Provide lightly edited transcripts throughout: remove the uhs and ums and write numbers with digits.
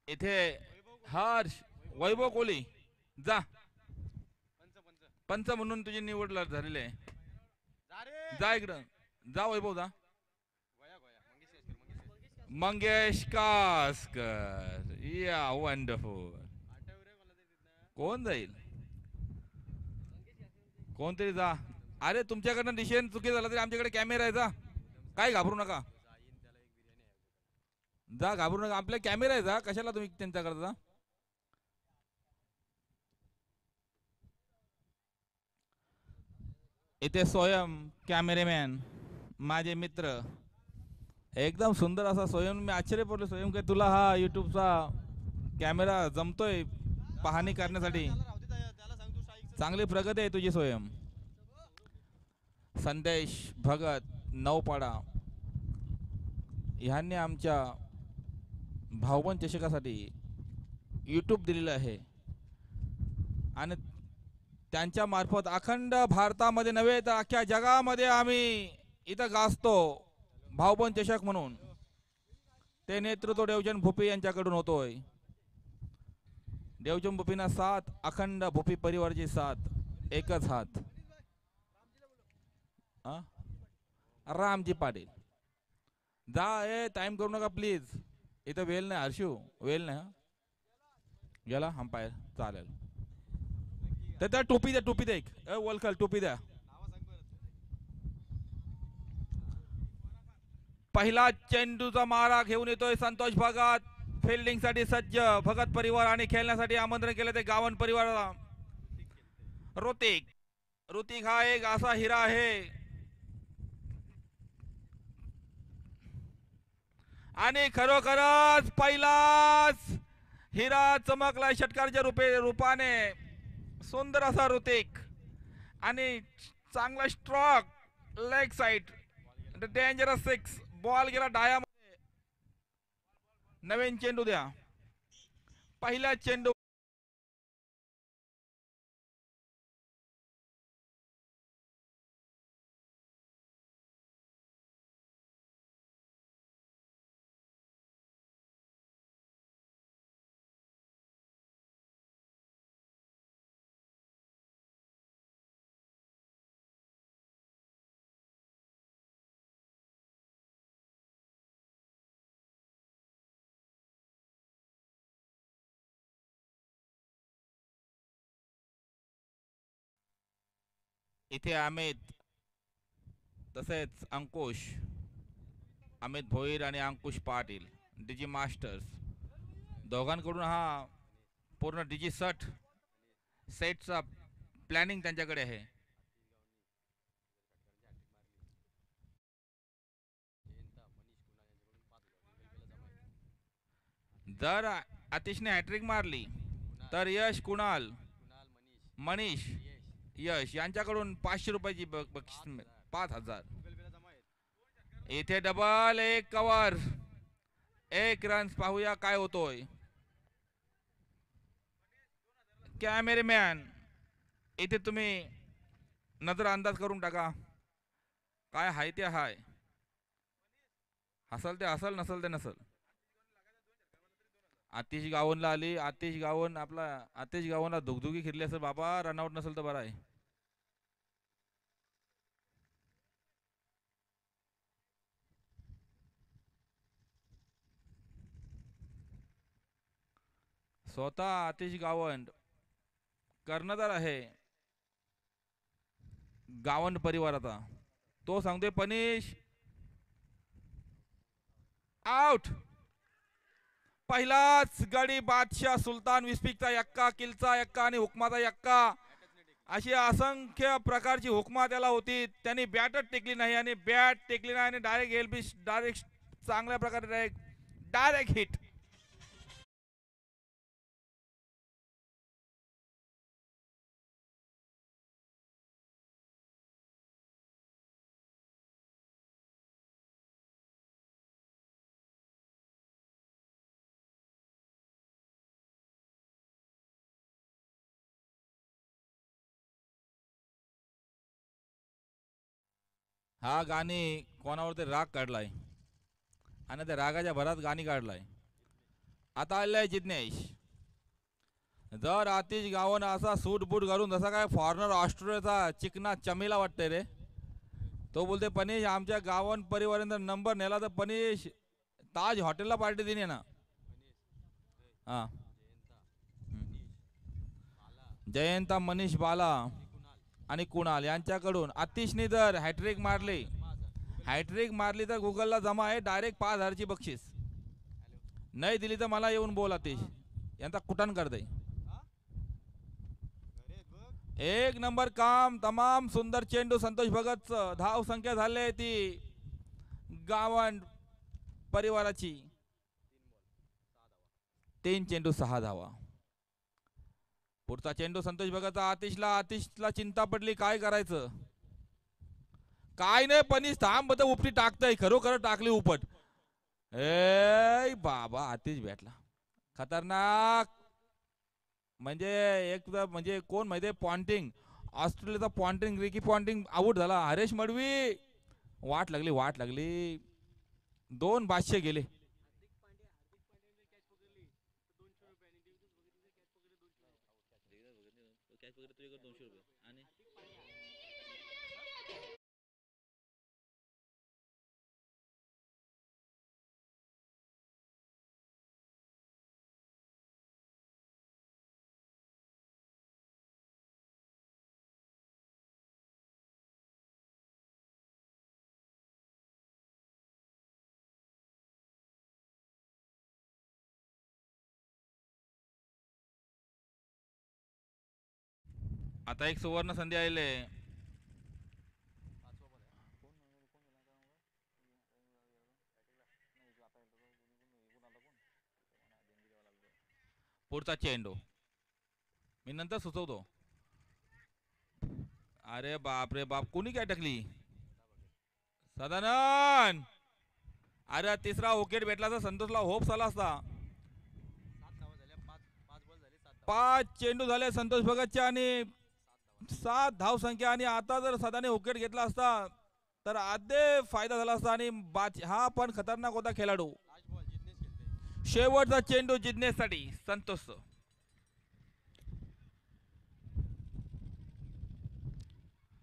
इथे हर्ष वैभव कोहली जा पंच म्हणून तुझी निवड झालेली आहे. जा इकडं जा वैभव जा. मंगेश कासकर या वंडरफुल. कोण जाईल कोणतरी जा. अरे तुमच्याकडनं डिसिजन चुकी झाला तरी आमच्याकडे कॅमेरा आहे जा. काय घाबरू नका जा घाबरू नका आपल्या कॅमेरा आहे जा. कशाला तुम्ही त्यांच्याकडे जा. इथे स्वयं कॅमेरेमॅन माझे मित्र एकदम सुंदर असा स्वयं. मी आश्चर्य पडलो स्वयं काय तुला हा युट्यूबचा कॅमेरा जमतोय पाहणी करण्यासाठी. चांगली प्रगती आहे तुझी स्वयं. संदेश भगत नौपाडा ह्यांनी आमच्या भाऊबंद चषकासाठी यूट्यूब दिलेलं आहे आणि त्यांच्या मार्फत अखंड भारतामध्ये नव्हे तर अख्ख्या जगामध्ये आम्ही इथं गाजतो भाऊबंद चषक म्हणून. ते नेतृत्व देवचंद भोपी यांच्याकडून होतोय. देवचंद भोपीना साथ अखंड भोपी परिवारची साथ एकच हात. रामजी पाटील जा. ए टाइम करू नका प्लीज. इथं वेल नाही हर्षू वेल नाही. गेला अंपायर चालेल. तर टोपी द्या टोपी द्या. एक वलखल टोपी द्या. पहिला चेंडूचा मारा घेऊन येतोय संतोष भगत. फिल्डिंग साठी सज्ज भगत परिवार आणि खेळण्यासाठी आमंत्रण केलं ते गावन परिवाराला. ऋतिक ऋतिक हा एक असा हिरा आहे आणि खरोखरच पहिलाच हिरा चमकला षटकारच्या रूपाने. सुंदर असा ऋतिक आणि चांगला stroke leg side dangerous six. Ball गेला डायामध्ये. नवीन चेंडू द्या. पहिला चेंडू इथे अमित तसेच अंकुश अमित भोईर आणि अंकुश पाटील डीजी मास्टर्स दोघांकडून हा पूर्ण डीजी सेटचा प्लॅनिंग त्यांच्याकडे आहे. जर आतिशने हॅट्रिक मारली तर यश कुणाल मनीष यश यांच्याकडून 500 रुपयाची बक्षीस 5000. इथे डबल एक कव्हर 1 रन्स. पाहूया काय होतोय. कॅमेरेमॅन इथे तुम्ही नजर अंदाज करून टाका काय हाय ते हाय. हसल ते हसल नसल ते नसल. आतिश गावनला आली. आतिश गावन आपला आतिश गावनला दुगदुगी खिरली असेल बाबा. रनआउट नसेल तर बरं आहे. स्वतः आतिश गावंड कर्णधार आहे गावंड परिवाराचा. तो सांगतोय पनिश आउट. पहिलाच गडी बादशाह सुलतान विस्पिकचा यक्का किलचा यक्का आणि हुकमाचा यक्का अशी असंख्य प्रकारची हुकमा त्याला होती. त्यांनी बॅटच टेकली नाही आणि बॅट टेकली नाही आणि डायरेक्ट एलबी डायरेक्ट चांगल्या प्रकारे डायरेक्ट हिट. हा गाणी कोणावरती राग काढलाय आणि त्या रागाच्या भरात गाणी काढलाय. आता आलेला आहे जिज्ञेश. जर आतिश गावानं असा सूट बूट घालून जसा काय फॉरेनर ऑस्ट्रेलियाचा चिकना चमेला वाटतंय रे. तो बोलते पनीश आमच्या गावन परिवारांचा नंबर नेला तर पनीश ताज हॉटेलला पार्टी देणे ना. हा जयंता मनीष बाला आणि कुणाल यांच्याकडून आतिशने जर हॅट्रिक मारली तर गुगलला जमा आहे डायरेक्ट 5,000ची बक्षीस. नाही दिली तर मला येऊन बोल आतिश यांचा कुटाण करते. एक नंबर काम तमाम सुंदर चेंडू संतोष भगत धाव संख्या झाली ती गावंड परिवाराची 3 चेंडू 6 धावा. पुढचा चेंडू संतोष भगत आतिशला चिंता पडली काय करायचं. काय नाही पनीस थांब बघ उपटी टाकतय खरोखर टाकली उपट. ए बाबा आतिश भेटला खतरनाक. म्हणजे एक म्हणजे कोण माहितीये पॉन्टिंग ऑस्ट्रेलियाचा पॉन्टिंग रिकी पॉन्टिंग आउट झाला. हरेश मडवी वाट लागली 2 500 गेले. आता एक सुवर्ण संधी आलेली. पुढचा चेंडू मी नंतर सुचवतो. अरे बाप रे बाप कोणी काय टाकली सदानंद. अरे तिसरा विकेट भेटला तर संतोषला होप झाला असता. 5 चेंडू झाले संतोष भगतचे आणि 7 धाव संख्या. आणि आता जर सदाने विकेट घेतला असता तर आधे फायदा झाला असता. आणि हा पण खतरनाक होता खेळाडू. शेवटचा चेंडू जिंकण्यासाठी संतोष.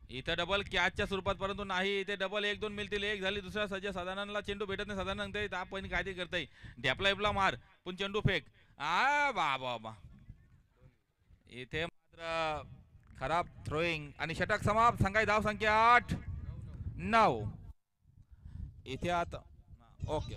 इथे डबल कॅचच्या स्वरूपात परंतु नाही. इथे डबल 1-2 मिळतील. एक झाली दुसऱ्या सज्ज सदानंदला चेंडू भेटत नाही. सदानंद आपण काहीतरी करताय ढेपला मार पण चेंडू फेक. बाबा इथे मात्र खराब थ्रोईंग आणि षटक समाप्त. संघाची धाव संख्या 8-9. इथे आता ओके.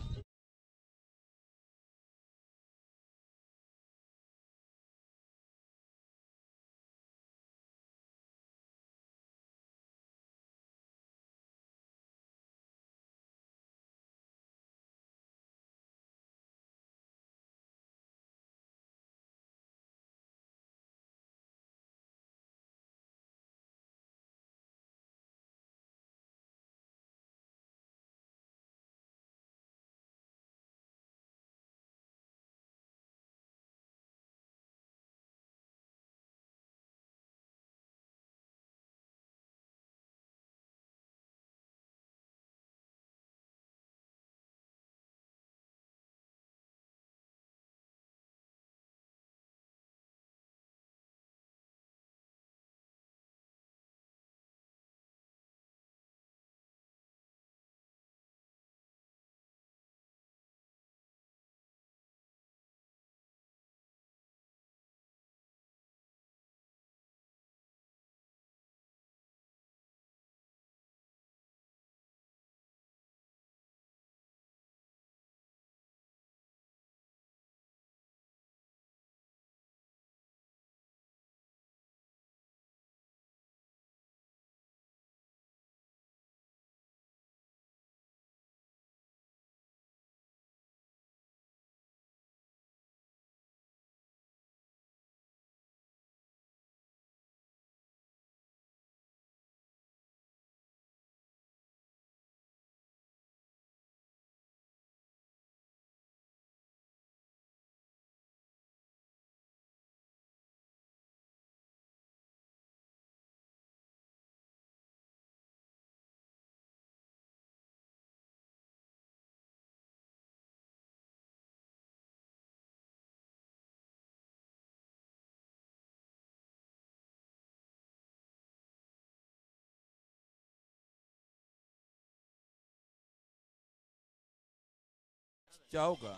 चाव का?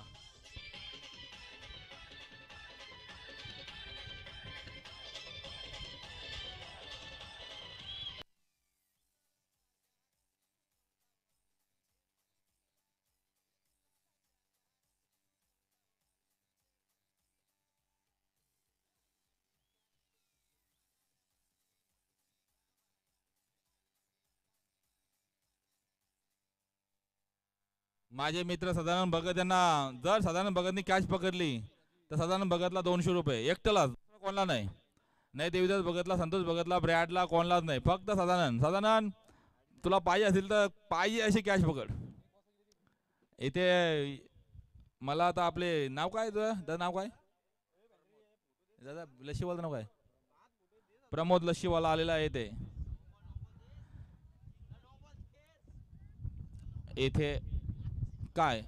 माझे मित्र सदानंद भगत यांना जर सदानंद भगतनी कॅच पकडली तर सदानंद भगतला 200 रुपये एकट्यालाच, कोणाला नाही. नाही देवीदास भगतला, संतोष भगतला, ब्रॅडला कोणालाच नाही, फक्त सदानंद. सदानंद तुला पाहिजे असेल तर पाहिजे अशी कॅच पकड. इथे मला आता आपले नाव काय तुझं दादा, नाव काय दादा? लस्सीवाला नाव काय? प्रमोद लस्सीवाला आलेला आहे इथे. इथे काय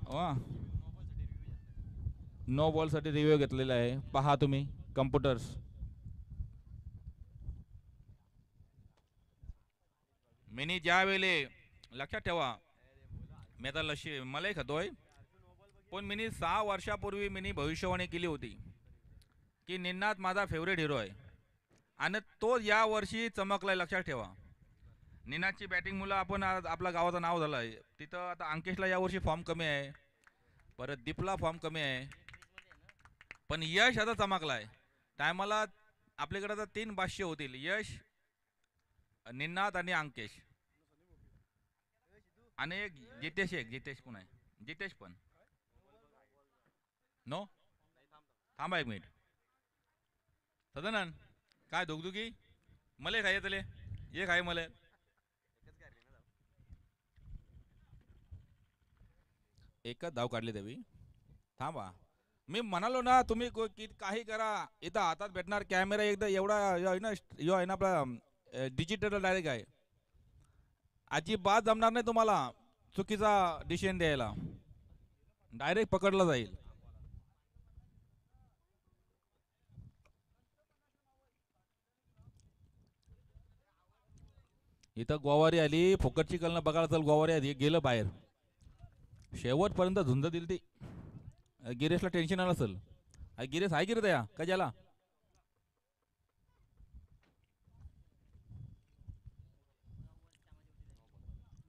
नो बॉल साठी रिव्ह्यू घेतलेला आहे, पहा तुम्ही कम्प्युटर्स. मिनी ज्या वेळेले लक्षात ठेवा, मी आता लशी मलाही खातोय, पण मिनी 6 वर्षापूर्वी मिनी भविष्यवाणी केली होती की निन्नाथ माझा फेवरेट हिरो आहे आणि तो या वर्षी चमकलाय. लक्षात ठेवा, निनादची बॅटिंग मुलं आपण आपल्या गावाचं नाव झालं आहे तिथं. आता अंकेशला यावर्षी फॉर्म कमी आहे, परत दीपला फॉर्म कमी आहे, पण यश आता चमकलाय. टायमाला आपल्याकडे आता 3 भाष्य होतील, यश, निनाद आणि अंकेश, आणि एक जितेश. जितेश पण आहे, जितेश पण नो. थांबा 1 मिनिट. सदानंद काय दुखदुखी मले खाय तले ये खाय मले. एकच धाव काढली देवी. थांबा, मी म्हणालो ना तुम्ही काही करा, इथं हातात भेटणार कॅमेरा एकदा एवढा यो आहे ना आपला डिजिटल डायरेक्ट आहे, अजिबात जमणार नाही तुम्हाला चुकीचा डिसिजन द्यायला, डायरेक्ट पकडला जाईल. इथं गोवारी आली, फुकटची कलनं बघायला चल, गोवारी आली, गेलं बाहेर. शेवटपर्यंत झुंज दिली ती. गिरेशला टेन्शन आलं असेल. गिरेश आहे गिरे त्या का ज्याला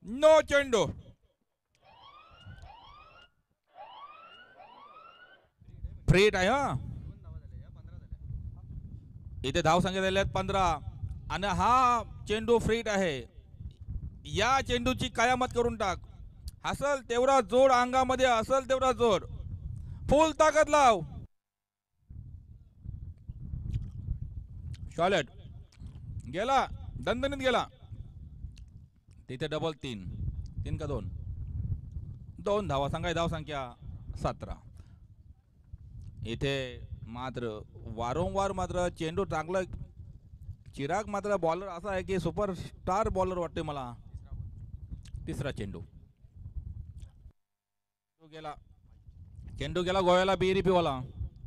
नो चेंडू. फ्रीट आहे हा. इथे धाव संख्या झाल्या 15 आणि हा चेंडू फ्रीट आहे. या चेंडूची कयामत करून टाक. असल तेवढा जोड अंगामध्ये, असल तेवढा जोड, फुल ताकद लाव. शॉलेट गेला, दणदणीत गेला. तिथे डबल 3 का 2 धावा सांगाय. धाव संख्या 17. इथे मात्र वारंवार मात्र चेंडू चांगला. चिराग मात्र बॉलर असा आहे की सुपरस्टार बॉलर वाटते मला. तिसरा चेंडू गेला, चेंडू गेला गोव्याला, बीरीपी वाला,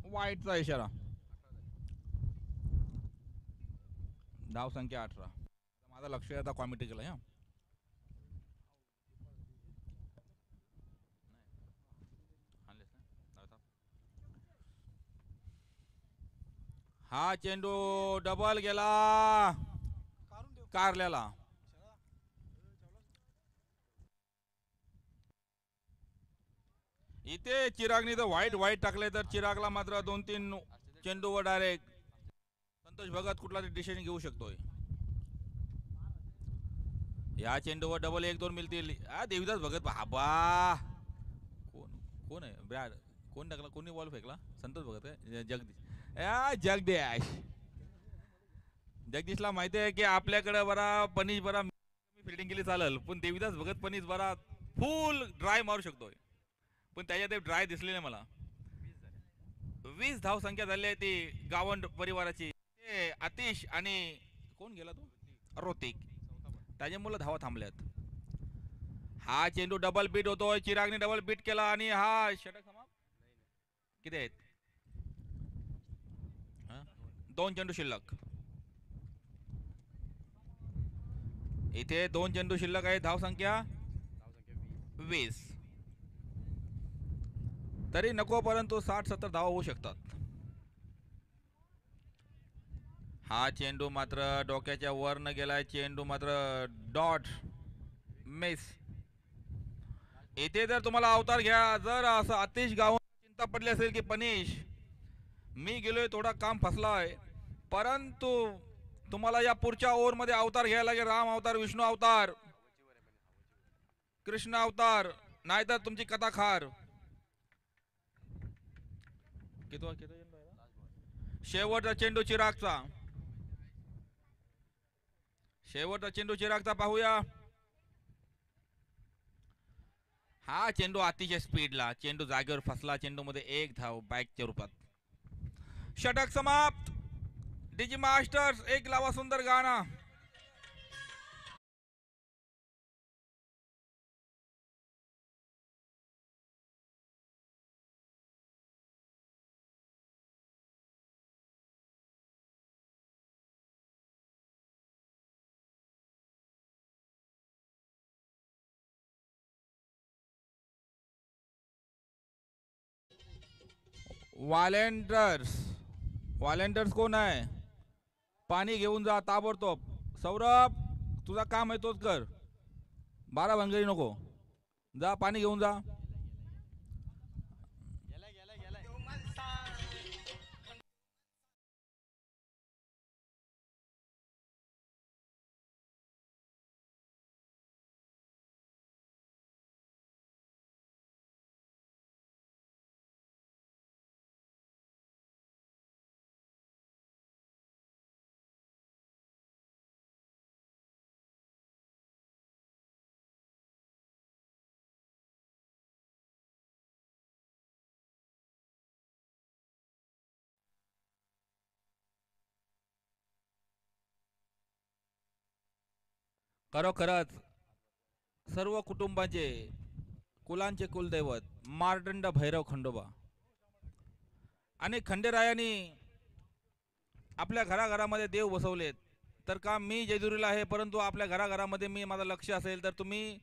वाईटचा इशारा. धाव संख्या 18. माझं लक्ष आता कॉमेंट्री केलं. हा चेंडू डबल गेला कारल्याला. इथे चिरागने तर वाईट टाकले, तर चिरागला मात्र 2-3 चेंडूवर डायरेक्ट संतोष भगत कुठला तरी डिसिजन घेऊ शकतोय. या चेंडूवर डबल 1-2 मिळतील. देवीदास भगत बाबा, कोण आहे ब्रॅड, कोण टाकला, कोणी बॉल फेकला? संतोष भगत आहे. जगदीश. जगदीशला माहिती आहे की आपल्याकडे बरा पनीश बरा फिल्डिंग केली चालेल, पण देवीदास भगत पनीश बरा फुल ड्राय मारू शकतोय, पण त्याच्यात ड्राय दिसले नाही मला. 20 धाव संख्या झाली आहे ती गावंड परिवाराची. आतिश आणि कोण गेला तो ऋतिक, त्याच्यामुळे धावा थांबल्यात. हा चेंडू डबल बीट होतोय, चिरागने डबल बीट केला आणि हा षटक समाप्त. किती आहेत? 2 चेंडू शिल्लक. इथे 2 चेंडू शिल्लक आहे. धाव संख्या 20. तरी नको, परंतु 60-70 धावा होऊ शकतात. हा चेंडू मात्र डोक्याच्या वर न गेलाय. चेंडू मात्र डॉट मिस. इथे जर तुम्हाला अवतार घ्या, जर असं आतिश गाव चिंता पडली असेल की पनिश मी गेलोय, थोडा काम फसलाय, परंतु तुम्हाला या पुढच्या ओव्हरमध्ये अवतार घ्यायला लागेल. राम अवतार, विष्णू अवतार, कृष्ण अवतार, नाहीतर तुमची कथा खार. शेवटचा चेंडू चिरागचा, शेवटचा चेंडू चिरागचा पाहूया. हा चेंडू अतिशय स्पीडला, चेंडू जागेवर फसला. चेंडू मध्ये एक धाव बॅकच्या रूपात. षटक समाप्त. डीजी मास्टर्स एक लावा सुंदर गाणं. व्हॉलेंटियर्स, व्हॉलेंटियर्स कोण आहे? पाणी घेऊन जा ताबडतोब. सौरभ, तुझा काम आहे तोच कर, बारा भानगडी नको. जा पाणी घेऊन जा. खरोखरच सर्व कुटुंबाचे कुलांचे कुलदैवत मार्तंड भैरव खंडोबा आणि खंडेरायांनी आपल्या घराघरामध्ये देव बसवलेत. तर का मी जेजुरीला आहे, परंतु आपल्या घराघरामध्ये मी माझं लक्ष असेल तर तुम्ही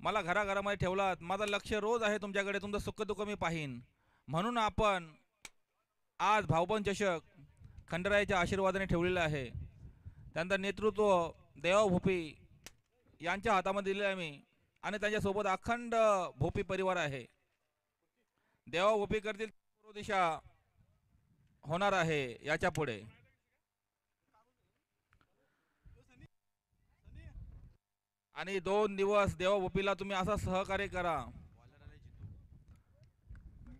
मला घराघरामध्ये ठेवलात. माझं लक्ष रोज आहे तुमच्याकडे, तुमचं सुखदुःख मी पाहीन. म्हणून आपण आज भाऊबंद चषक खंडेरायाच्या आशीर्वादाने ठेवलेलं आहे. त्यांचं नेतृत्व देवा भोपी यांच्या हातामध्ये दिले आहे मी, आणि त्यांच्यासोबत अखंड भोपी परिवार आहे. देवा भोपी करतील पूर्व दिशा होणार आहे याच्या पुढे. आणि 2 दिवस देवा भोपीला तुम्ही असं सहकार्य करा.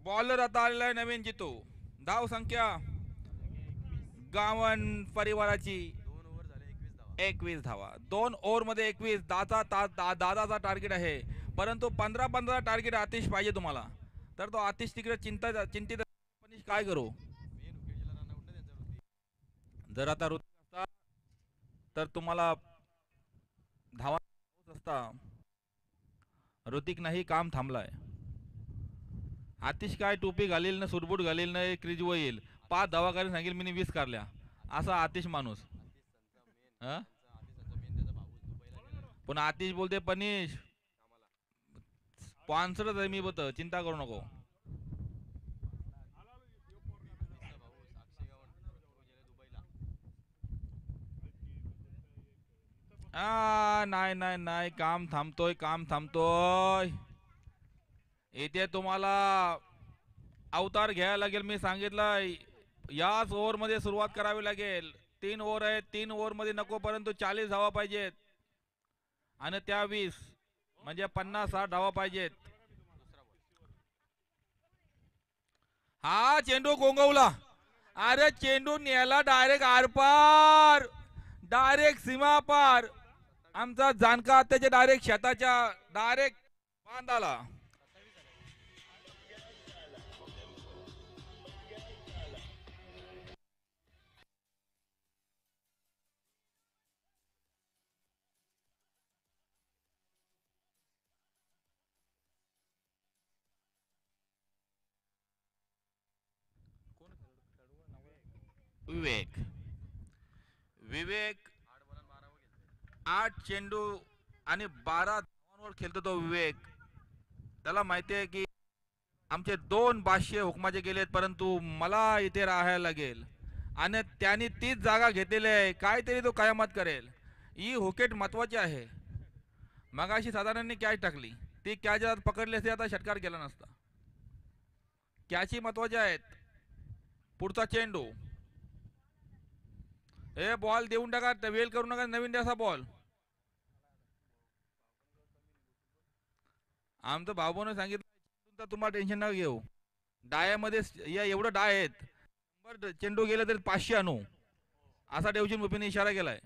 बॉलर आता आलेला आहे नवीन जितू. धाव संख्या गावन परिवाराची 21 धावा. 2 ओव्हर मध्ये 21. दादाचा टार्गेट आहे, परंतु 15-15 टार्गेट आतिश पाहिजे तुम्हाला. तर तो आतिश तिकडे चिंतित काय करू. जर आता ऋतिक असता तर तुम्हाला धावा असता. ऋतिक नाही, काम थांबलाय. आतिश काय टोपी घालील ना, सुटबूट घालील ना, क्रीज वर येईल. 5 धावा करायला सांगेल मी 20 करल्या, असा आतिश माणूस. पण आतिश बोलते पनिश स्पॉन्सरच आहे मी, बत चिंता करू नको. नाही नाही नाही, काम थांबतोय, काम थांबतोय. इथे तुम्हाला अवतार घ्यायला लागेल. मी सांगितलं याच ओव्हर मध्ये सुरुवात करावी लागेल. 3 ओव्हर आहेत, 3 ओव्हर मध्ये नको, परंतु 40 धावा पाहिजेत, आणि त्या 20 म्हणजे 50-60 धावा पाहिजेत. हा चेंडू गोंगवला. अरे चेंडू नेला डायरेक्ट आरपार, डायरेक्ट सीमा पार. आमचा जानका त्याच्या डायरेक्ट शेताच्या डायरेक्ट बांधाला. विवेक, विवेक 8 चेंडू आणि 12 धावांवर खेळतो तो विवेक. त्याला माहिती आहे की आमचे 2 बादशे हुकमाचे गेलेत, परंतु मला इथे राहायला लागेल आणि त्यांनी तीच जागा घेतलेली आहे. काहीतरी तो कयामत करेल. ही हुकेट महत्वाची आहे. मगाशी साधारण कॅच टाकली, ती कॅच जर पकडली असती आता षटकार गेला नसता. कॅची महत्वाच्या आहेत. पुढचा चेंडू, हे बॉल देऊन टाका, वेल करू नका, नवीन द्यासा बॉल. आमचं भाऊने सांगितलं तुम्हाला टेन्शन नका घेऊ. डायामध्ये या एवढं डाय आहेत, 100 चेंडू गेले तरी 500 आणू, असा डेवचिन मुपीने इशारा केलाय.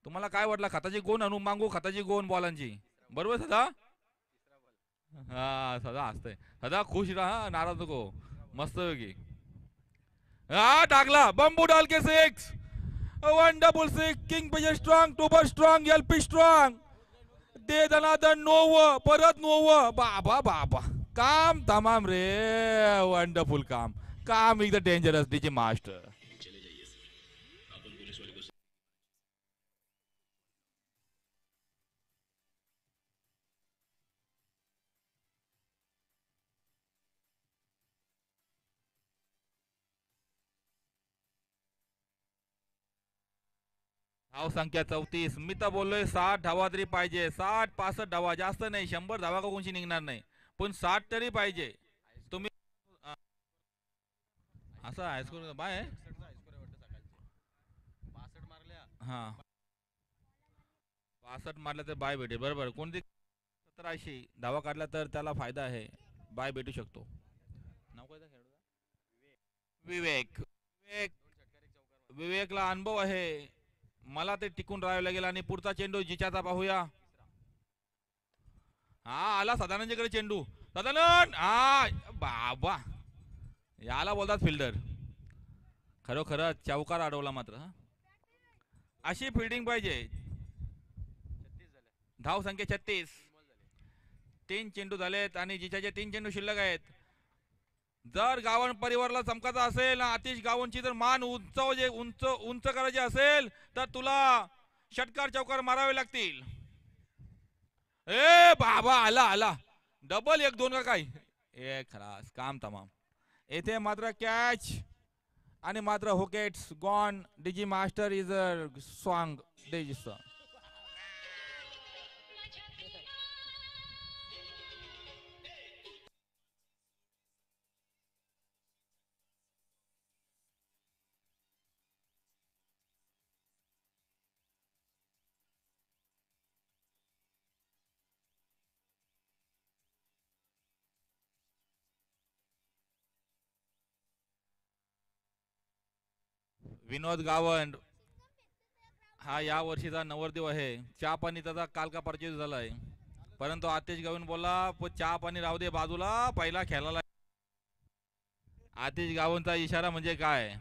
तुम्हाला काय वाटलं, खताची गोण आणू मागू, खताची गोण बॉलांची, बरोबर सदा? हा सदा हसतंय, सदा खुश राहा, नाराज नको, मस्त की. हा टाकला, बंबू डाल के 6, wonderful 6, Kingfisher strong, Tuborg strong, LP strong, दे दनादन 9, परत 9, बाबा बाबा, काम तमाम रे, वंडरफुल काम, काम एकदम डेंजरस डीजे मास्टर. धाव संख्या 34. मी तर बोललोय 60 धावा तरी पाहिजे, 60-65 धावा, जास्त नाही. 100 धावा का कोणशी निघणार नाही, पण 60 तरी पाहिजे. तुम्ही असं हायस्कोर बाय हा 62 मारल्या तर बाय भेटे, बरोबर. कोणती 1780 धावा काढला तर त्याला फायदा आहे, बाय भेटू शकतो. नाव काय विवेक. विवेक विवेकला अनुभव आहे, मला ते टिकून राहावं लागेल. आणि पुढचा चेंडू जिच्याचा पाहूया. हा आला सदानंदकडे चेंडू, सदानंद, हा बाबा, याला बोलतात फिल्डर. खरोखर चौकार अडवला मात्र. अशी फिल्डिंग पाहिजे. धाव संख्या 36. 3 चेंडू झालेत आणि जिच्याचे 3 चेंडू शिल्लक आहेत. जर गावन परिवाराला चमकायचा असेल ना, आतिश गावनची जर मान उंच उंच उंच करायची असेल तर तुला षटकार चौकार मारावे लागतील. ए बाबा, आला आला, डबल 1-2 का काय, एक खलास, काम तमाम. येथे मात्र कॅच आणि मात्र hooked it's gone. DG master is a song DG song. Vinod Gawand हा या वर्षीचा नवरदेव आहे. चहा पाणी त्याचा काल का परचेस झालाय, परंतु आतिश गावंड बोला चहा पाणी राहू दे बाजूला, पहिला खेळायला. आतिश गावंडचा इशारा म्हणजे काय,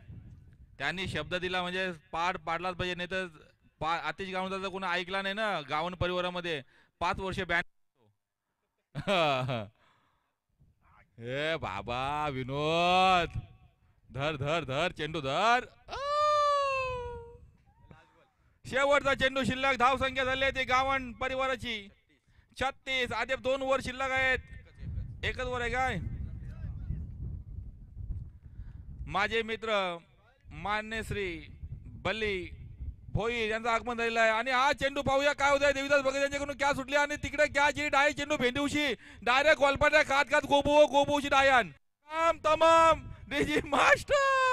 त्यांनी शब्द दिला म्हणजे पार पाडलाच पाहिजे. नाही तर आतिश गावंडचा कोणी ऐकला नाही ना गावंड परिवारामध्ये, 5 वर्ष बॅन. हे बाबा विनोद, धर धर धर चेंडू धर. शेवटचा चेंडू शिल्लक. धाव संख्या झाली ती गावंड परिवाराची 36. आधी 2 ओव्हर शिल्लक आहेत. एकच ओव्हर आहे काय. माझे मित्र मान्य श्री बल्ली भोईर यांचं आगमन झालेलं आहे. आणि हा चेंडू पाहूया काय होतंय. देवीदास भगत यांच्याकडून क्या सुटली आणि तिकडे क्या जी डाय चेंडू भेंडीवशी डायरेक्ट गोलपाट्या खात खात गोबूची डायन, काम तमाम डीजी मास्टर.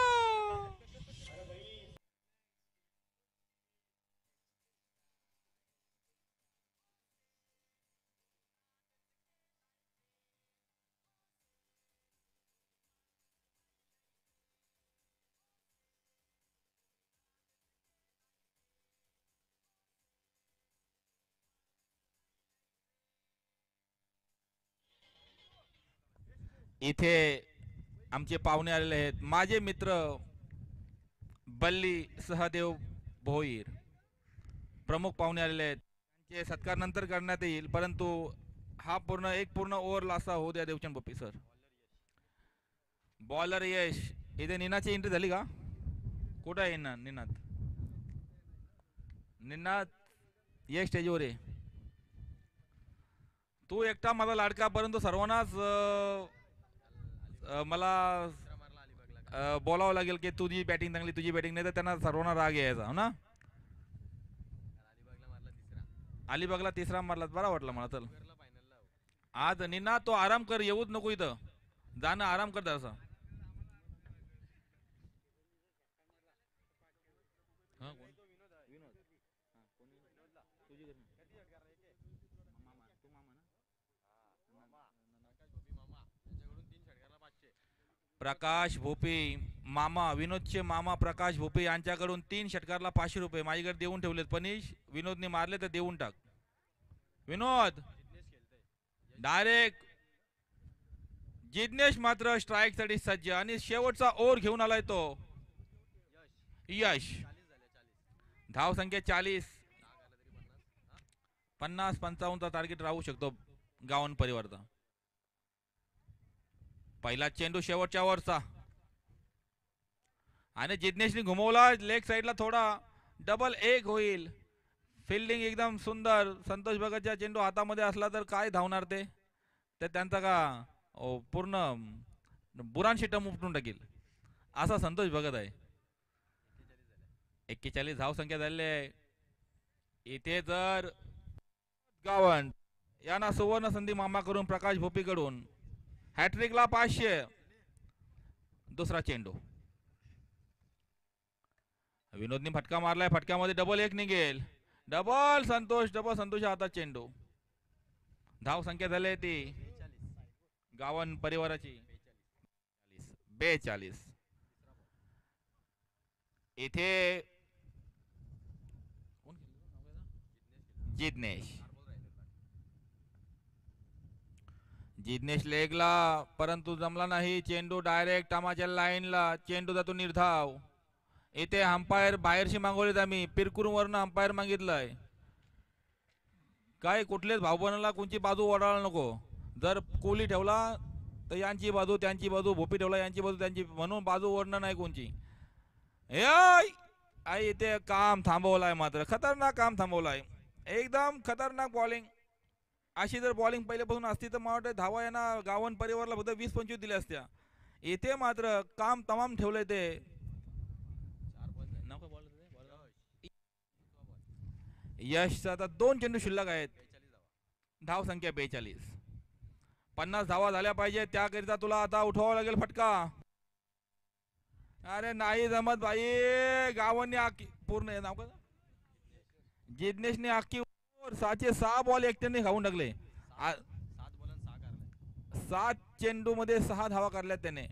इथे आमचे पाहुणे आलेले आहेत. माझे मित्र बल्ली सहदेव भोईर प्रमुख पाहुणे आलेले आहेत. त्यांचे सत्कार नंतर करण्यात येईल, परंतु हा एक पूर्ण ओव्हर असा होऊ द्या देवचंद पप्पी सर. बॉलर यश. इथे निनाची एंट्री झाली का, कुठं आहे निनाद? निनाद यश स्टेजवर आहे. तू एकटा माझा लाडका, परंतु सर्वांनाच मला बोलावं लागेल की तुझी बॅटिंग चांगली, तुझी बॅटिंग नाही, तर त्यांना सर्वांना राग यायचा हो ना. अलिबागला तिसरा मारला, बरा वाटला मला. चल आज निना तो आराम कर, येऊच नको इथं, जाणं आराम कर असं. प्रकाश भोपे मामा, विनोदचे मामा प्रकाश भोपे यांच्याकडून 3 षटकारला 500 रुपये माझ्याकडे देऊन ठेवलेत. पनिश विनोदने मारले तर देऊन टाक. विनोद डायरेक्ट. जिग्नेश मात्र स्ट्राईक साठी सज्ज आणि शेवटचा ओव्हर घेऊन आलाय तो यश. धाव संख्या 40. 50-55 टार्गेट राहू शकतो गावन परिवारचा. पहिला चेंडू शेवटच्या ओव्हरचा आणि जिग्नेशने घुमवला लेग साईडला थोडा, डबल एक होईल. फिल्डिंग एकदम सुंदर. संतोष भगतच्या चेंडू हातामध्ये असला तर काय धावणार ते, तर त्यांचा का पूर्ण बुरान शिटम उपटून टाकील असा संतोष भगत आहे. 41 धाव संख्या झालेली आहे. इथे जर गावन यांना सुवर्ण संधी मामा करून प्रकाश भोपीकडून हॅट्रिकला 500. दुसरा चेंडू विनोदने फटका मारलाय, फटक्यामध्ये डबल एक निघेल. डबल संतोष हातात चेंडू. धाव संख्या झाली ती गावन परिवाराची 42. इथे जिग्नेश लेगला, परंतु जमला नाही. चेंडू डायरेक्ट टामाच्या लाईनला, चेंडू जातो निर्धाव. इथे अंपायर बाहेरशी मागवलेत, आम्ही पिरकुरवरनं अंपायर मागितलंय. काय कुठलेच भाऊबंदाला कोणची बाजू ओढायला नको. जर कोहली ठेवला तर यांची बाजू त्यांची बाजू, भोपी ठेवला यांची बाजू त्यांची, म्हणून बाजू ओढणं नाही कोणची. आई इथे काम थांबवलाय, मात्र खतरनाक काम थांबवलाय. एकदम खतरनाक बॉलिंग. अशी जर बॉलिंग पहिल्यापासून असती तर मला वाटतं धावा यांना गावन परिवारला फक्त 20-25 दिल्या असत्या. इथे मात्र काम तमाम ठेवलंय ते. यशचा आता 2 चेंडू शिल्लक आहेत. धाव संख्या 42. 50 धावा झाल्या पाहिजे, त्याकरिता तुला आता उठवावं लागेल फटका. अरे नाही जमत भाई. गावांनी पूर्ण नाव का जिग्नेशने अख्खी 6 बॉल एकट्याने खाऊन टाकले. 7 चेंडू मध्ये 6 धावा काढल्यात त्याने.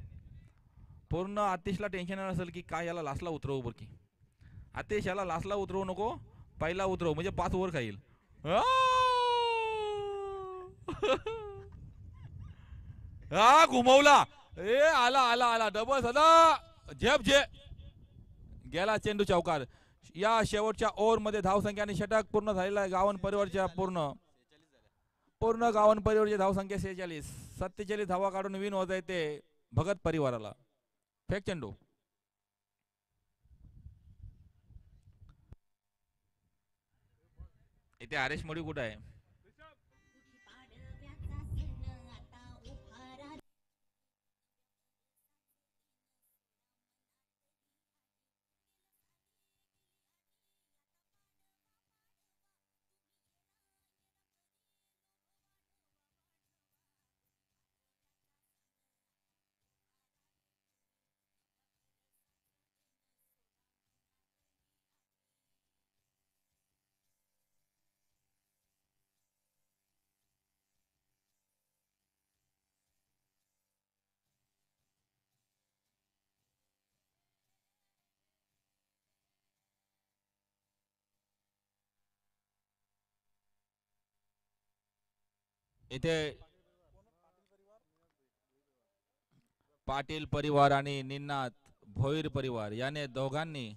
पूर्ण आतिशला टेन्शन असेल की काय याला लास्टला उतरवू बरं की. आतिश याला लास्टला उतरवू नको, पहिला उतरव म्हणजे 5 ओव्हर खाईल. हा घुमवला. आला आला आला डबल सदा झेप गेला चेंडू चौकार. या शेवटच्या ओव्हर मध्ये धाव संख्या आणि षटक पूर्ण झालेला आहे गावन परिवारच्या. पूर्ण गावन परिवारची धाव संख्या 46. 47 धावा काढून विन होत आहे ते भगत परिवाराला. फेक चेंडू. इथे हरेश मोडी कुठे आहे. इथे पाटील परिवार आणि निन्नाथ भोईर परिवार याने दोघांनी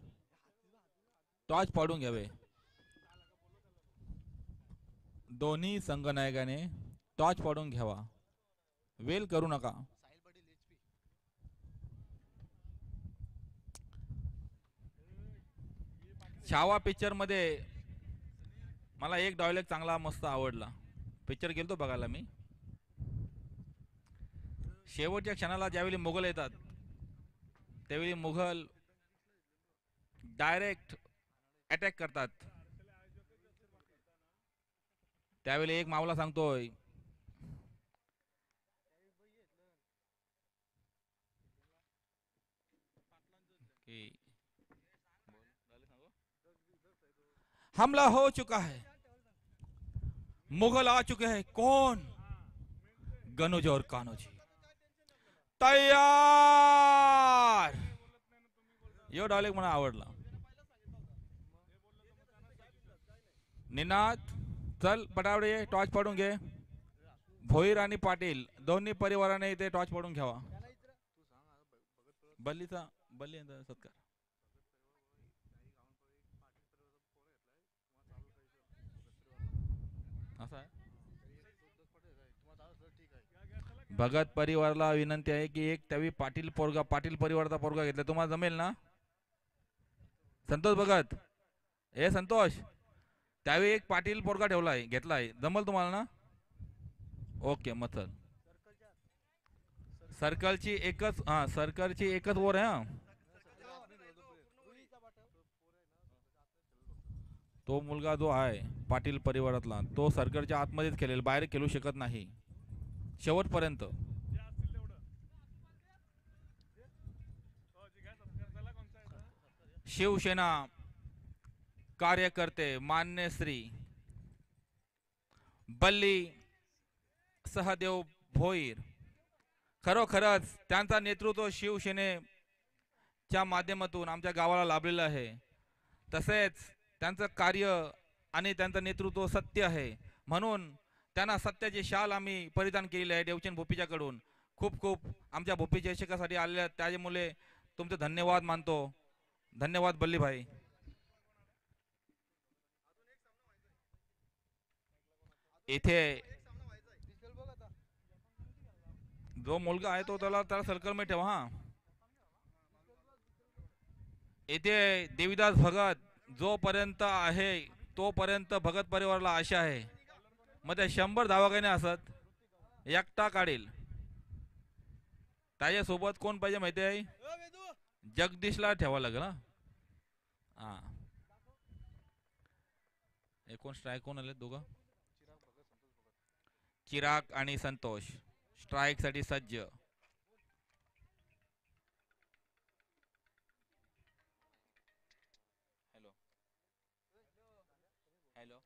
टॉच पाडून घ्यावे. दोन्ही संघनायकाने टॉच पाडून घ्यावा. वेल करू नका. छावा पिक्चर मध्ये मला एक डायलॉग चांगला मस्त आवडला. पिक्चर गेलतो बघायला मी. शेवटच्या क्षणाला ज्यावेळी मुघल येतात त्यावेळी मुघल डायरेक्ट अटॅक करतात. त्यावेळी एक मावला सांगतोय की हमला हो चुका है, मुगल आ चुके हैं. कौन? गनोज और कान्होजी तयार. यो डायलॉग मला आवडला. निनाद चल पटावडे टॉर्च पडून घे. भोईर आणि पाटील दोन्ही परिवाराने इथे टॉर्च पडून घ्यावा. बल्लीचा बल्ली सत्कार. असं आहे. भगत परिवाराला विनंती आहे की एक त्यावेळी पाटील परिवाराचा पोरगा घेतला. तुम्हाला जमेल ना संतोष भगत? हे संतोष, त्यावेळी एक पाटील पोरगा ठेवलाय घेतलाय, जमल तुम्हाला ना? ओके मग चल. सर्कलची एकच ओर आहे. हा तो मुलगा जो आहे पाटील परिवारातला तो सर्कलच्या आतमध्येच खेळेल, बाहेर खेळू शकत नाही शेवटपर्यंत. शिवसेना कार्यकर्ते मान्य श्री बल्ली सहदेव भोईर, खरोखरच त्यांचा नेतृत्व शिवसेनेच्या माध्यमातून आमच्या गावाला लाभलेलं आहे. तसेच त्यांचं कार्य आणि त्यांचं नेतृत्व सत्य आहे, म्हणून त्यांना सत्याची शाल आम्ही परिधान केलेली आहे देवचंद भोपीच्याकडून. खूप खूप आमच्या भोपीच्या यशकासाठी आलेल्या त्यामुळे तुमचे धन्यवाद मानतो. धन्यवाद बल्ली भाई. इथे जो मुलगा आहे तो त्याला सर्कल मध्ये ठेवा. हा इथे देवीदास भगत जोपर्यंत आहे तोपर्यंत भगत परिवाराला आशा आहे. मग ते 100 धावा काही नाही असत, एकटा काढेल. त्याच्यासोबत कोण पाहिजे माहिती आहे? जगदीशला ठेवा लागेल. हा कोण स्ट्राईक कोण आले? दोघं चिराग आणि संतोष स्ट्राईक साठी सज्ज. हॅलो हॅलो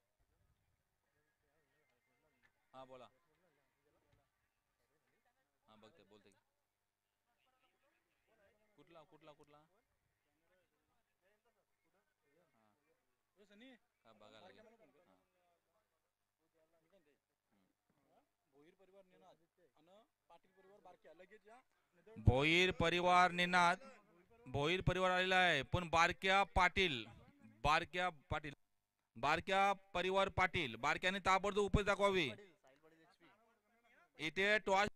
हा बोला. हा बघते बोलते. कुठला कुठला कुठला हा बघा लागेल. भोईर परिवार निनाद भोईर परिवार आलेला आहे, पण बारक्या परिवार पाटील बारक्याने ताबडतोब उपस्थित दाखवावी. इथे टॉर्च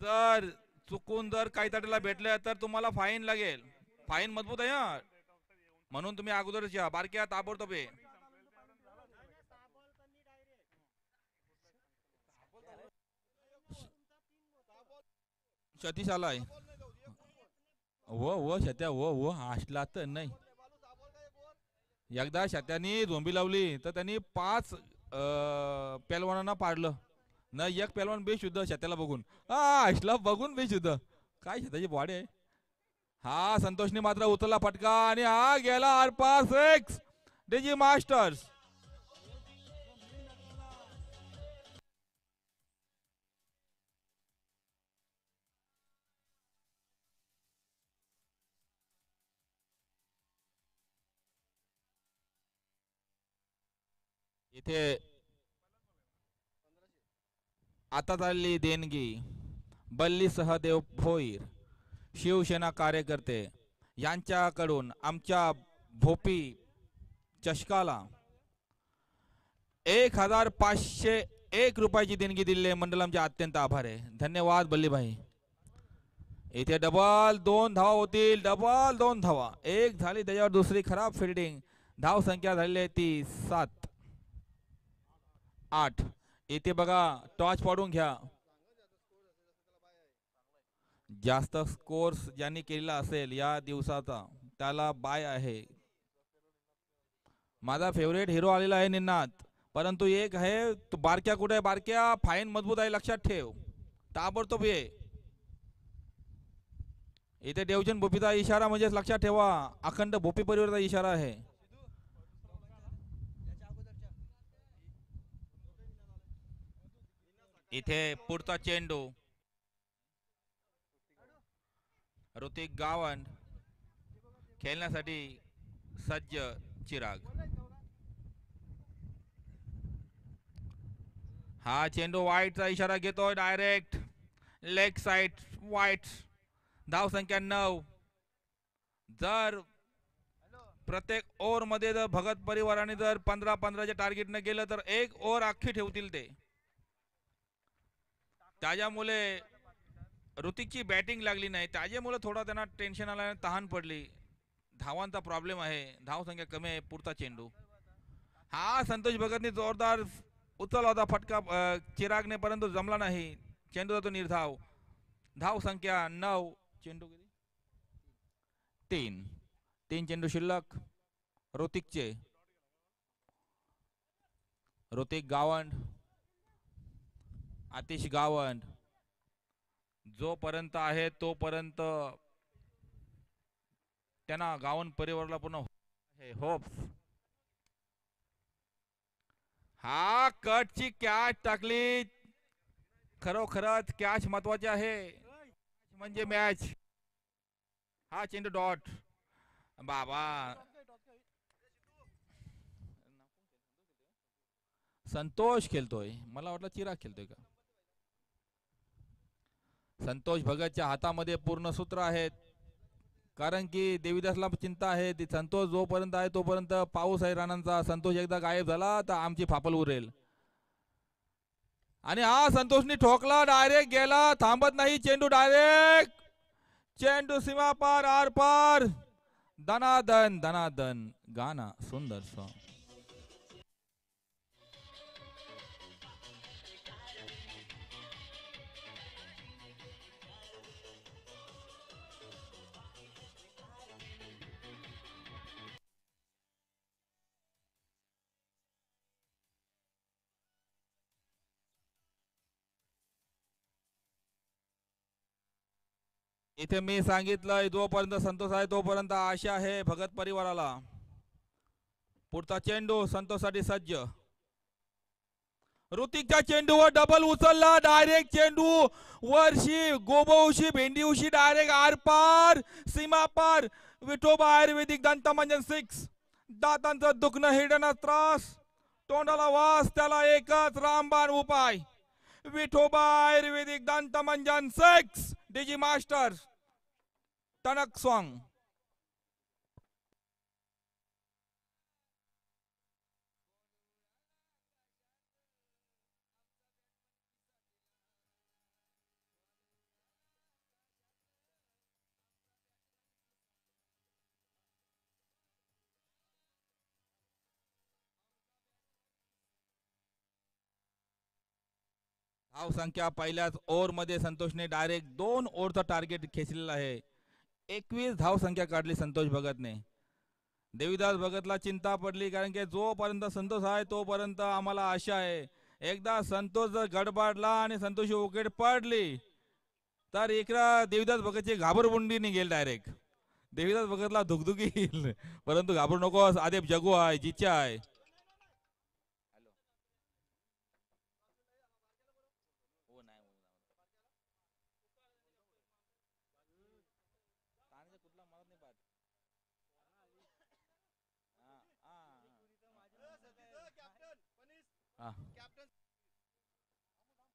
जर चुकून जर काही तट्याला भेटले तर तुम्हाला फाईन लागेल. फाईन मजबूत आहे हा, म्हणून तुम्ही अगोदरच या. बारक्या ताबडतोब आहे. सतीश आलाय. वो सत्या वो असला तर नाही. एकदा सत्यानी झोंबी लावली तर त्यांनी 5 पेलवानांना पाडलं ना. एक पेलवान बेशुद्ध सत्याला बघून, असला बघून बेशुद्ध. काय सत्याची बॉडी आहे. हा संतोषने मात्र उचलला फटका आणि हा गेला आरपार 6 डीजी मास्टर्स. इथे आता झालेली देणगी बल्ली सहदेव भोईर शिवसेना कार्यकर्ते यांच्याकडून आमच्या भोपी चषकाला 1501 रुपयाची देणगी दिलेली मंडळ आमचे अत्यंत आभार आहे. धन्यवाद बल्ली भाई. इथे डबल 2 धावा होतील. डबल 2 धावा. एक झाली त्याच्यावर दुसरी खराब फिल्डिंग. धाव संख्या झालेली आहे ती 7-8. इथे बघा टॉच पाडून घ्या. जास्त स्कोर्स ज्यांनी केलेला असेल या दिवसाचा त्याला बाय आहे. माझा फेवरेट हिरो आलेला आहे निन्नाथ, परंतु एक आहे तो बारक्या. कुठे बारक्या? फाईन मजबूत आहे, लक्षात ठेव. ताबडतोब ये. इथे देवचंद भोपीचा इशारा म्हणजे लक्षात ठेवा, अखंड भोपी परिवाराचा इशारा आहे. इथे पुढचा चेंडू ऋतिक गावंड खेळण्यासाठी सज्ज. चिराग. हा चेंडू वाईटचा इशारा घेतोय, डायरेक्ट लेग साइड वाईट. धाव संख्या 9. जर प्रत्येक ओव्हर मध्ये जर भगत परिवाराने जर 15-15चे टार्गेट न केलं तर एक ओव्हर अख्खी ठेवतील ते. त्याच्यामुळे ऋतिकची बॅटिंग लागली नाही, त्याच्यामुळे थोडा त्यांना टेन्शन आलं, तहान पडली. धावांचा प्रॉब्लेम आहे, धाव संख्या कमी आहे. पुढचा चेंडू हा संतोष भगतने जोरदार उचलला होता फटका चिरागने, परंतु जमला नाही. चेंडू जातो निर्धाव. धाव संख्या 9. चेंडू 3 चेंडू शिल्लक ऋतिकचे. ऋतिक गावंड, आतिश गावंड जोपर्यंत आहे तोपर्यंत त्यांना गावंड परिवाराला पुन्हा होप्स. हा कटची कॅच टाकली, खरोखरच कॅच महत्वाची आहे म्हणजे मॅच. हा चेंडू डॉट. बाबा संतोष खेळतोय, मला वाटलं चिराग खेळतोय का. संतोष भगतच्या हातामध्ये पूर्ण सूत्र आहेत, कारण की देवीदासला चिंता आहे ती. संतोष जोपर्यंत आहे तोपर्यंत पाऊस आहे राणांचा. संतोष एकदा गायब झाला तर आमची फापल उरेल. आणि हा संतोषनी ठोकला, डायरेक्ट गेला, थांबत नाही चेंडू. डायरेक्ट चेंडू सीमा पार आर पार. दनादन दनादन गाना सुंदर सॉन्ग. इथे मी सांगितलंय जोपर्यंत संतोष आहे तोपर्यंत आशा आहे भगत परिवाराला. पुढचा चेंडू संतोषसाठी सज्ज. ऋतिकच्या चेंडूवर डबल उचलला, डायरेक्ट चेंडू वर्षी गोबवशी भेंडीवशी डायरेक्ट आरपार सीमा पार. विठोबा आयुर्वेदिक दंतमंजन 6. दातांचं दुखणं, हिरड्याचा त्रास, तोंडाला वास, त्याला एकच रामबाण उपाय. विठोबा आयुर्वेदिक दंतमंजन 6 डीजी मास्टर टणक सॉन्ग. धाव संख्या पहिल्याच ओव्हर मध्ये संतोषने डायरेक्ट 2 ओव्हरचा टार्गेट खेचलेला आहे. 21 धाव संख्या काढली संतोष भगतने. देवीदास भगतला चिंता पडली, कारण की जोपर्यंत संतोष आहे तोपर्यंत आम्हाला आशा आहे. एकदा संतोष जर गडबडला आणि संतोषी विकेट पडली तर इकडं देवीदास भगतची घाबरबुंडी निघेल डायरेक्ट. देवीदास भगतला धुकधुकी येईल, परंतु घाबरू नकोस, आदेप जगू आहे, जिच्या आहे.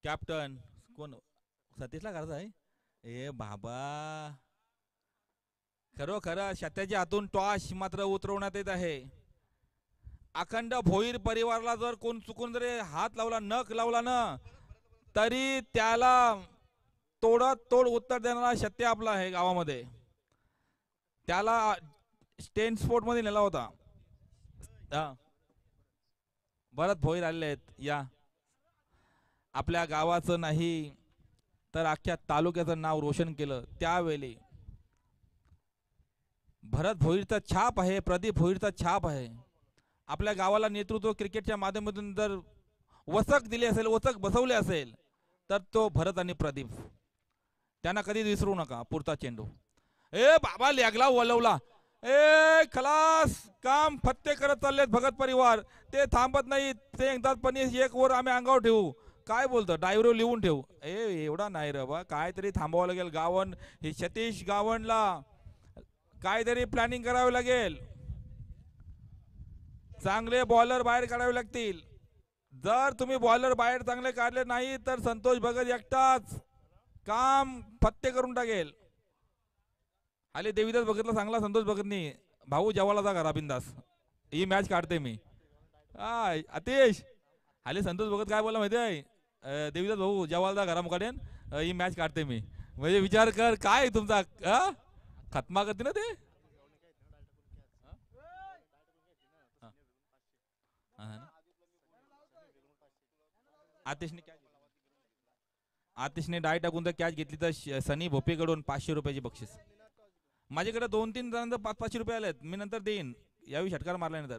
कॅप्टन कोण? सतीशला करायचं आहे. ए बाबा, खरोखर शत्याच्या हातून टॉस मात्र उतरवण्यात येत आहे. अखंड भोईर परिवाराला जर कोण चुकून जरी हात लावला, नख लावला ना, तरी त्याला तोडत तोड उत्तर देणारा शत्य आपला आहे गावामध्ये. त्याला स्टेन स्पोर्ट मध्ये नेला होता. भरत भोईर आलेले आहेत. या आपल्या गावाचं नाही तर अख्ख्या तालुक्याचं नाव रोशन केलं. त्यावेळी भरत भोईरचा छाप आहे, प्रदीप भोईरचा छाप आहे. आपल्या गावाला नेतृत्व क्रिकेटच्या माध्यमातून जर वचक दिली असेल, वचक बसवले असेल तर तो भरत आणि प्रदीप. त्यांना कधी विसरू नका. पुरता चेंडू, ए बाबा लेगला वलवला, ए खलास. काम फत्ते करत चाललेत भगत परिवार, ते थांबत नाहीत. ते एकदाच पण एक वर आम्ही अंगावर ठेवू. काय बोलतो डायव्हर लिहून ठेवू. एवढा नाही रे बा, काहीतरी थांबावं लागेल. गावण हे सतीश गावणला काहीतरी प्लॅनिंग करावी लागेल. चांगले बॉलर बाहेर काढावे लागतील. जर तुम्ही बॉलर बाहेर चांगले काढले नाही तर संतोष भगत एकटाच काम फत्ते करून टाकेल. आले देवीदास भगतला सांगला संतोष भगतनी, भाऊ जेवायला जा घरा बिंदास, ही मॅच काढते मी. आतिश आले संतोष भगत काय बोला माहिती आहे, देवीदास भाऊ जेवायला जा घरा मुकाडेन, ही मॅच काढते मी. म्हणजे विचार कर काय तुमचा खतमा करते ना ते. आतिशने डाय टाकून तर कॅच घेतली तर सनी भोपेकडून 500 रुपयाची बक्षीस. माझ्याकडे 2-3 जणांना 500 रुपये आलेत, मी नंतर देईन. यावेळी षटकार मारल्यानंतर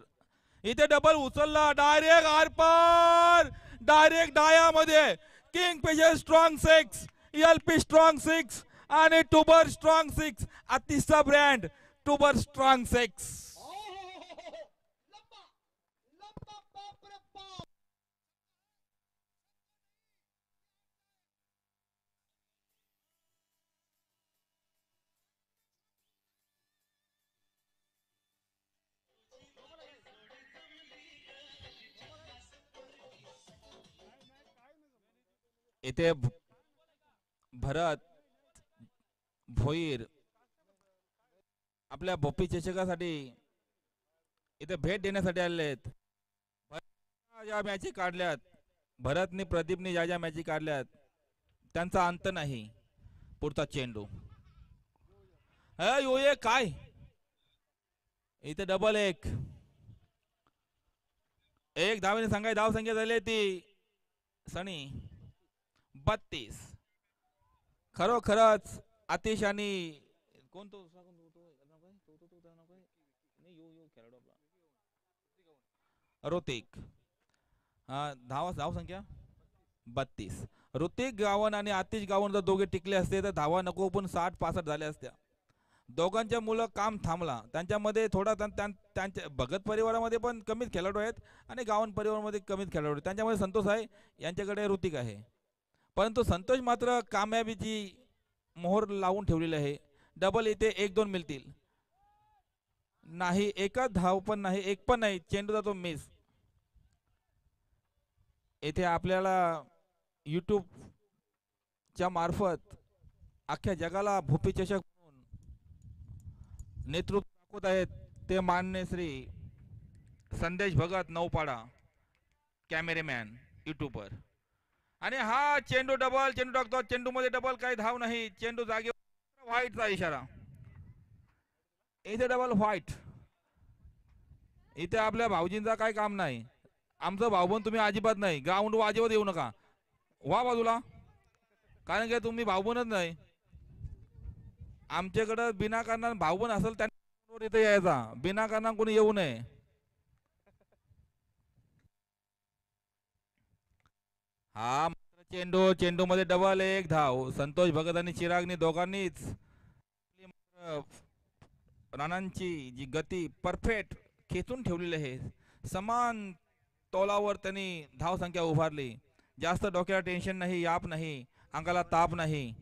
इथे डबल उचलला, डायरेक्ट आरपार, डायरेक्ट डायामध्ये. Kingfisher strong 6, LP strong 6 आणि टुबर स्ट्रॉंग 6. आतिशचा ब्रँड टुबर स्ट्रॉंग 6. इथे भरत भोईर आपल्या भोपी चषकासाठी इथे भेट देण्यासाठी आले आहेत. ज्या मॅची काढल्यात भरतने प्रदीपने, ज्या ज्या मॅची काढल्यात त्यांचा अंत नाही. पुरता चेंडू, यो ये काय इथे डबल एक धावेने सांगाय धाव संख्या झाली ती सनी 32. खरोखरच आतिश आणि कोण तो ऋतिक, धाव संख्या 32. ऋतिक गावन आणि आतिश गावन जर दोघे टिकले असते तर धावा नको पण 60-65 झाल्या असत्या. दोघांच्या मुलं काम थांबला. त्यांच्यामध्ये थोडा त्यांच्या भगत परिवारामध्ये पण कमीच खेळाडू आहेत आणि गावन परिवारामध्ये कमीच खेळाडू आहेत. त्यांच्यामध्ये संतोष आहे, यांच्याकडे ऋतिक आहे. परंतु संतोष मात्र कामयाबीची मोहर लावून ठेवलेली आहे. डबल इथे 1-2 मिळतील नाही, एकच धाव पण नाही, एक पण नाही. चेंडू जातो मिस. येथे आपल्याला यूट्यूबच्या मार्फत अख्ख्या जगाला भोपी चषक म्हणून नेतृत्व दाखवत आहेत ते मान्य श्री संदेश भगत नौपाडा, कॅमेरेमॅन, यूट्यूबर. आणि हा चेंडू डबल, चेंडू टाकतो, चेंडू मध्ये डबल, काही धाव नाही. चेंडू जागेवर, व्हाईटचा इशारा. इथे डबल व्हाईट. इथे आपल्या भाऊजींचा काय काम नाही. आमचं भाऊबंद तुम्ही अजिबात नाही, ग्राउंड अजिबात येऊ नका, वा बाजूला. कारण की तुम्ही भाऊबंदच नाही. आमच्याकडे बिनाकारण भाऊबंद असेल त्यांनी इथे यायचा, बिनाकारण कोणी येऊ नये. हा चेंडू, चेंडू मध्ये डबल एक धाव. संतोष भगत आणि चिरागनी दोघांनीच राणांची जी गती परफेक्ट खेचून ठेवलेली आहे. समान तोलावर त्यांनी धाव संख्या उभारली. जास्त डोक्याला टेन्शन नाही, याप नाही, अंगाला ताप नाही.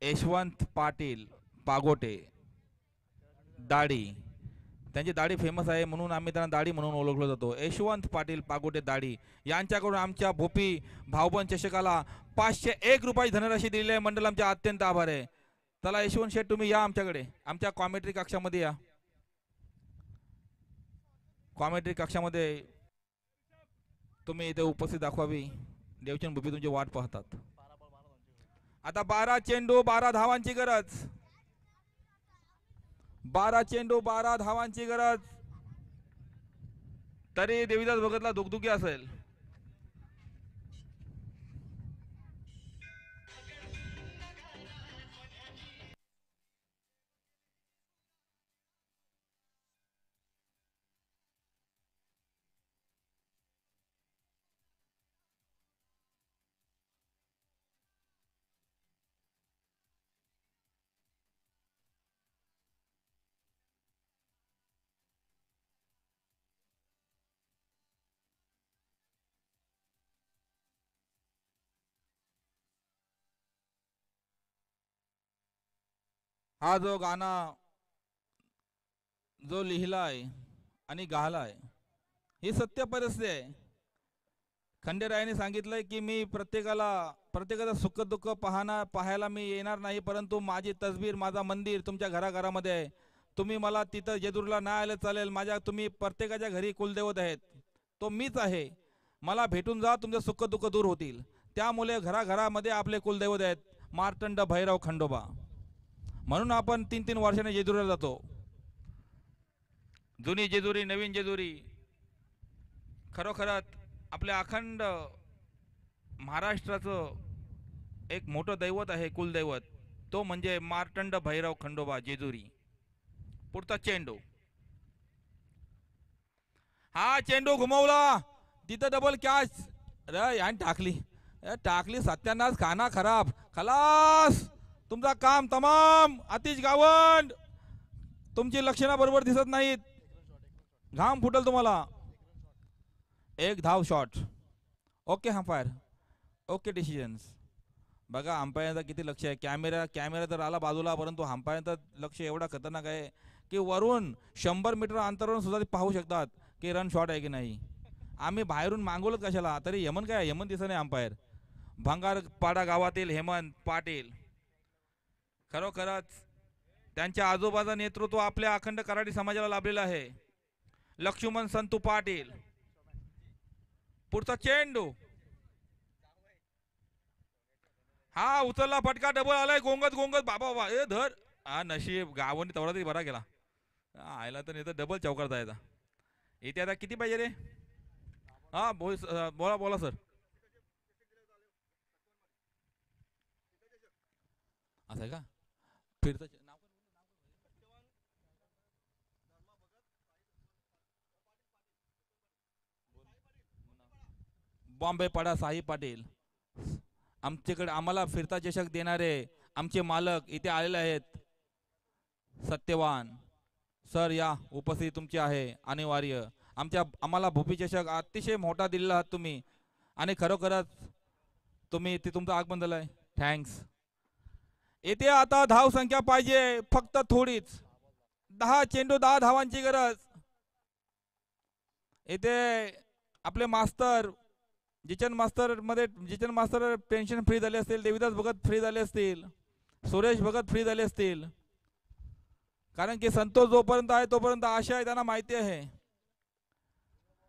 यशवंत पाटील पागोटे, दाढी, त्यांची दाढी फेमस आहे म्हणून आम्ही त्यांना दाढी म्हणून ओळखलं जातो. यशवंत पाटील पागोटे दाढी यांच्याकडून आमच्या भोपी भाऊबंद चषकाला 501 रुपये धनराशी दिलेली आहे. मंडळ आमचे अत्यंत आभार आहे. चला यशवंत शेठ तुम्ही या आमच्याकडे, आमच्या कॉमेंट्री कक्षामध्ये या. कॉमेंट्री कक्षामध्ये तुम्ही इथे उपस्थित दाखवावी. देवचंद भोपी तुमची वाट पाहतात. आता 12 चेंडू 12 धावांची गरज. 12 चेंडू 12 धावांची गरज. तरी देवीदास भगतला दुखदुखी असेल. हा जो गाणा जो लिहिलाय आणि गालाय ही सत्य परिस्थिती आहे. खंडेरायाने सांगितलंय की मी प्रत्येकाचं सुख दुःख पाहायला मी येणार नाही, परंतु माझी तसबीर माझा मंदिर तुमच्या घराघरामध्ये आहे. तुम्ही मला तिथं जेजुरीला नाही आलं चालेल, तुम्ही प्रत्येकाच्या घरी कुलदैवत आहेत, तो मीच आहे. मला भेटून जा, तुमचं सुख दुःख दूर होतील. त्यामुळे घराघरामध्ये आपले कुलदैवत आहेत मार्तंड भैरव खंडोबा. म्हणून आपण 3-3 वर्षाने जेजुरीला जातो. जुनी जेजुरी नवीन जेजुरी खरोखरच आपल्या अखंड महाराष्ट्राचं एक मोठं दैवत आहे, कुलदैवत. तो म्हणजे मार्तंड भैरव खंडोबा जेजुरी. पुढचा चेंडू, हा चेंडू घुमवला, तिथं डबल कॅच. अरे यान टाकली सत्यानाश, खाना खराब, खलास. तुमचा काम तमाम. आतिश गावंड, तुमची लक्षणं बरोबर दिसत नाहीत, घाम फुटल तुम्हाला. एक धाव shot. Okay umpire, okay decisions. बघा अंपायरचा किती लक्ष आहे. कॅमेरा तर आला बाजूला, परंतु अंपायरचं लक्ष एवढा खतरनाक आहे की वरून 100 मीटर अंतरावरून सुद्धा पाहू शकतात की रन शॉट आहे की नाही. आम्ही बाहेरून मागवलं कशाला, तरी हेमंत दिसत नाही अंपायर. भंगारपाडा गावातील हेमंत पाटील खरोखरच त्यांच्या आजोबाचा नेतृत्व आपल्या अखंड कराडी समाजाला लाभलेलं आहे. लक्ष्मण संतू पाटील. पुढचा चेंडू, हा उचलला, फटका, डबल आलाय, गोंगत बाबा बाबा, ए धर. हा नशीब गावाने तेवढा तरी बरा केला. आयला तर नाही तर डबल चौकार जायचा. इथे आता किती पाहिजे रे? हा बोला सर. असं आहे का? फिरतं बॉम्बे पाडा साई पाटील. आमच्याकडे आम्हाला फिरता चषक देणारे आमचे मालक इथे आलेले आहेत. सत्यवान सर या, उपस्थिती तुमची आहे अनिवार्य. आम्हाला भूपी चषक अतिशय मोठा दिलेला आहात तुम्ही, आणि खरोखरच तुम्ही ते तुमचं आगमन झालंय. थँक्स. येथे आता धाव संख्या पाहिजे फक्त थोडीच. 10 चेंडू 10 धावांची गरज. येथे आपले मास्तर जिचन मास्तर पेन्शन फ्री झाले असतील, देवीदास भगत फ्री झाले असतील, सुरेश भगत फ्री झाले असतील. कारण की संतोष जोपर्यंत आहे तोपर्यंत आशा आहे, त्यांना माहिती आहे.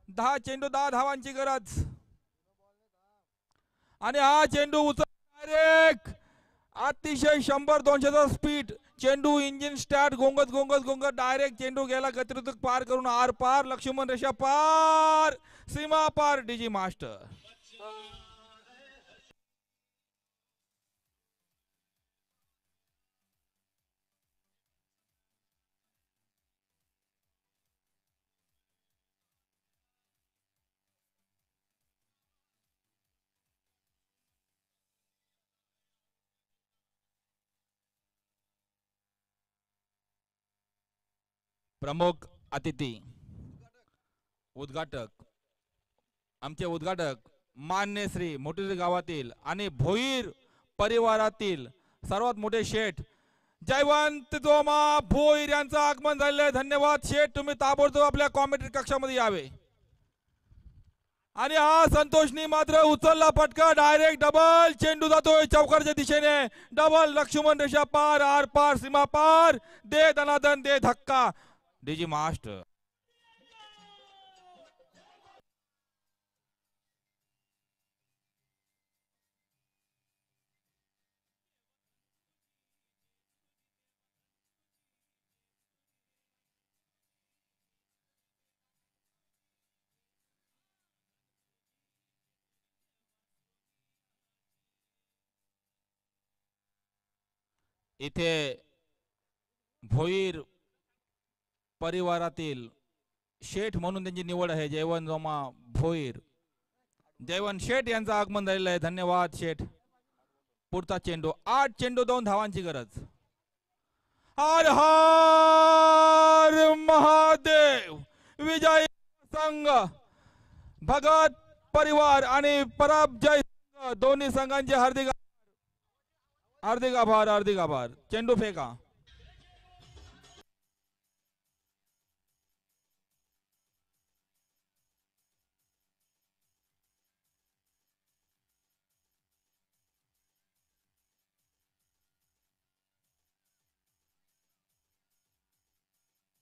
10 चेंडू 10 धावांची गरज. आणि हा चेंडू उचल डायरेक्ट, अतिशय 100-200चा स्पीड चेंडू, इंजिन स्टार्ट, गोंगत डायरेक्ट चेंडू गेला गतिरोधक पार करून आर पार, लक्ष्मण रेषा पार, सीमा पार. डीजी मास्टर. प्रमुख अतिथी उद्घाटक, आमचे उद्घाटक मान्य श्री मोठे गावातील आणि भोईर परिवारातील सर्वात मोठे शेठ जयवंत जोमा भोईर यांचं आगमन झालेलं. धन्यवाद शेठ, तुम्ही ताबडतोब आपल्या कॉमेंट्री कक्षामध्ये यावे. आणि हा संतोषनी मात्र उचलला फटका, डायरेक्ट डबल चेंडू जातोय चौकारच्या दिशेने. डबल, लक्ष्मण रेषा पार, आर पार, सीमा पार. दे दनादन, दे धक्का. डीजी मास्टर. इथे भोईर परिवारातील शेठ म्हणून त्यांची निवड आहे. जयवंत जोमा भोईर, जयवंत शेठ यांचं आगमन झालेलं आहे. धन्यवाद शेठ. पुढचा चेंडू, 8 चेंडू 2 धावांची गरज. हर हर महादेव. विजय संघ भगत परिवार आणि पराजय दोन्ही संघांचे हार्दिक आभार. चेंडू फेका.